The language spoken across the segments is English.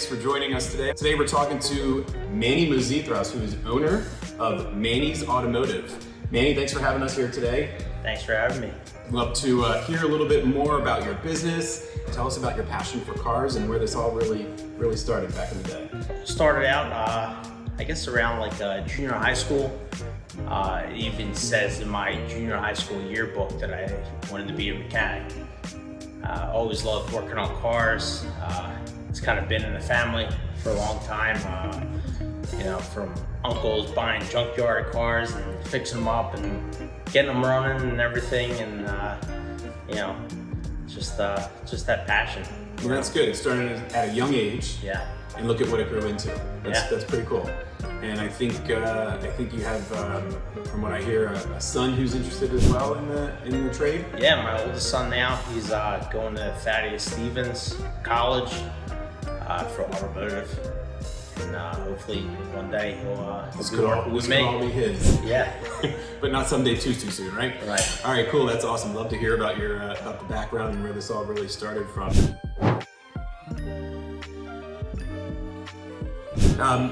Thanks for joining us today. Today we're talking to Manny, who is owner of Manny's Automotive. Manny, thanks for having us here today. Thanks for having me. I'd love to hear a little bit more about your business. Tell us about your passion for cars and where this all really started back in the day. Started out, I guess around like junior high school. It even says in my junior high school yearbook that I wanted to be a mechanic. Always loved working on cars. It's kind of been in the family for a long time. From uncles buying junkyard cars and fixing them up and getting them running and everything, and just that passion. Well, that's good. It started at a young age. Yeah. And look at what it grew into. That's pretty cool. And I think you have, from what I hear, a son who's interested as well in the trade. Yeah, my oldest son now, he's going to Thaddeus Stevens College for Automotive, and hopefully one day he'll be working with me. This could all be his. Yeah. But not someday too soon, right? Right. All right, cool. That's awesome. Love to hear about your about the background and where this all really started from.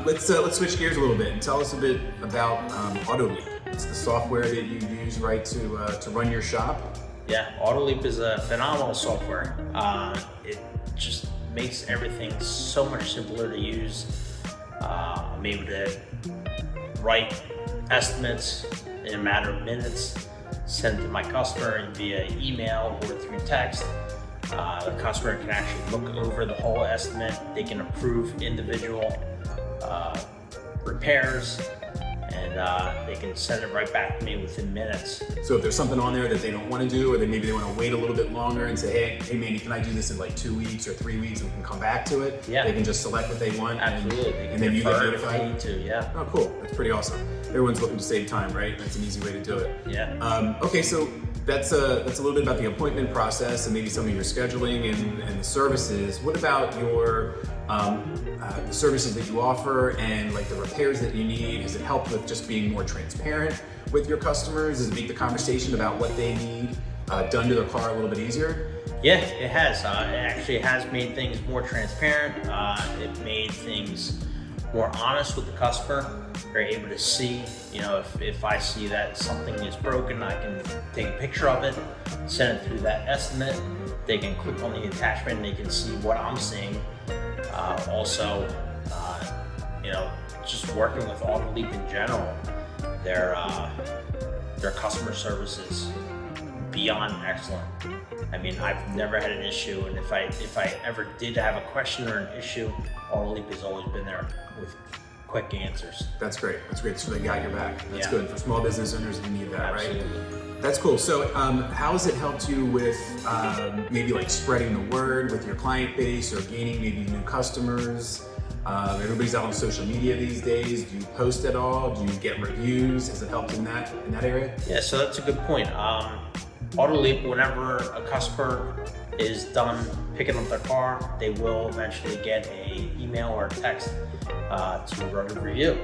Let's switch gears a little bit and tell us a bit about AutoLeap. It's the software that you use, right, to run your shop. Yeah, AutoLeap is a phenomenal software. It just makes everything so much simpler to use. I'm able to write estimates in a matter of minutes, send to my customer via email or through text. The customer can actually look over the whole estimate. They can approve individual repairs, and they can send it right back to me within minutes. So if there's something on there that they don't want to do, or maybe they want to wait a little bit longer and say, hey Manny, can I do this in like 2 weeks or 3 weeks, and we can come back to it? Yeah. They can just select what they want. Absolutely. And then you get notified. Yeah. Oh, cool. That's pretty awesome. Everyone's looking to save time, right? That's an easy way to do it. Yeah. Okay, so that's a little bit about the appointment process and maybe some of your scheduling and the services. What about your the services that you offer and like the repairs that you need? Has it helped with just being more transparent with your customers? Does it make the conversation about what they need done to their car a little bit easier? Yeah, it has. It actually has made things more transparent. It made things more honest with the customer. They're able to see, if I see that something is broken, I can take a picture of it, send it through that estimate. They can click on the attachment and they can see what I'm seeing. Also, just working with AutoLeap in general, their customer service is beyond excellent. I mean, I've never had an issue, and if I ever did have a question or an issue, AutoLeap has always been there with quick answers. That's great. So they got your back. That's Yeah. good for small business owners. You need that, Absolutely. right? That's cool. So, how has it helped you with maybe like spreading the word with your client base or gaining maybe new customers? Everybody's out on social media these days. Do you post at all? Do you get reviews? Has it helped in that area? Yeah, so that's a good point. AutoLeap, whenever a customer is done picking up their car, they will eventually get an email or a text to write a review.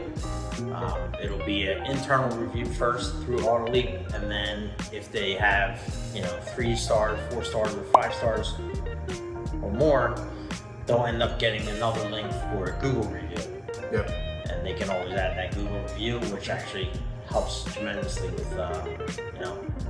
It'll be an internal review first through AutoLeap, and then if they have 3 stars, 4 stars, or 5 stars or more, they'll end up getting another link for a Google review. Yep. And they can always add that Google review, which actually helps tremendously with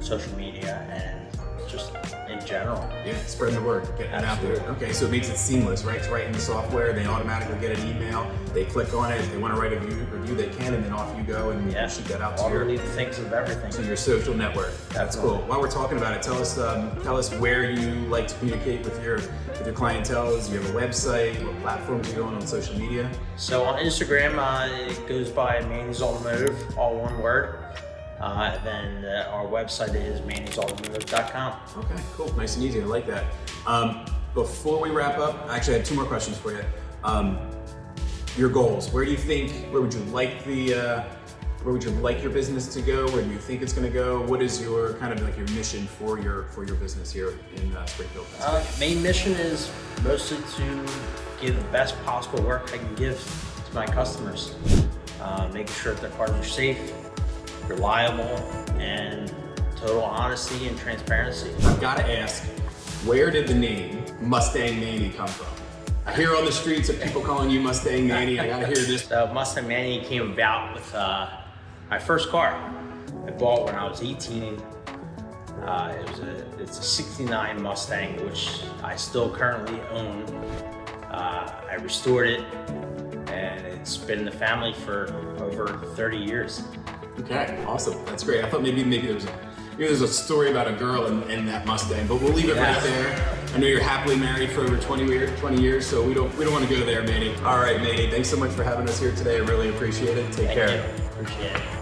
social media and just in general. Yeah, spreading the word, getting it out there. Okay, so it makes it seamless, right? It's right in the software. They automatically get an email. They click on it. If they want to write a review, they can, and then off you go, and you can shoot that out to AutoLeap thinks of everything. To your social network. That's cool. While we're talking about it, tell us where you like to communicate with your clientele. Do you have a website? What platforms are you on social media? So on Instagram, it goes by Manny's Automotive, all one word. Then our website is mannysautomotive.com. Okay, cool. Nice and easy. I like that. Before we wrap up, actually, I have 2 more questions for you. Your goals. Where would you like your business to go? Where do you think it's going to go? What is your kind of like your mission for your business here in Springfield? Main mission is mostly to give the best possible work I can give to my customers. Making sure that their cars are safe, reliable, and total honesty and transparency. I've got to ask, where did the name Mustang Manny come from? I hear on the streets of people calling you Mustang Manny. I gotta hear this. So Mustang Manny came about with my first car. I bought when I was 18. It's a 69 Mustang, which I still currently own. I restored it, and it's been in the family for over 30 years. Okay, awesome. That's great. I thought maybe there's a story about a girl in that Mustang, but we'll leave it right there. I know you're happily married for over 20 years, so we don't want to go there, Manny. All right, Manny, thanks so much for having us here today. I really appreciate it. Take care. Thank you. Appreciate it.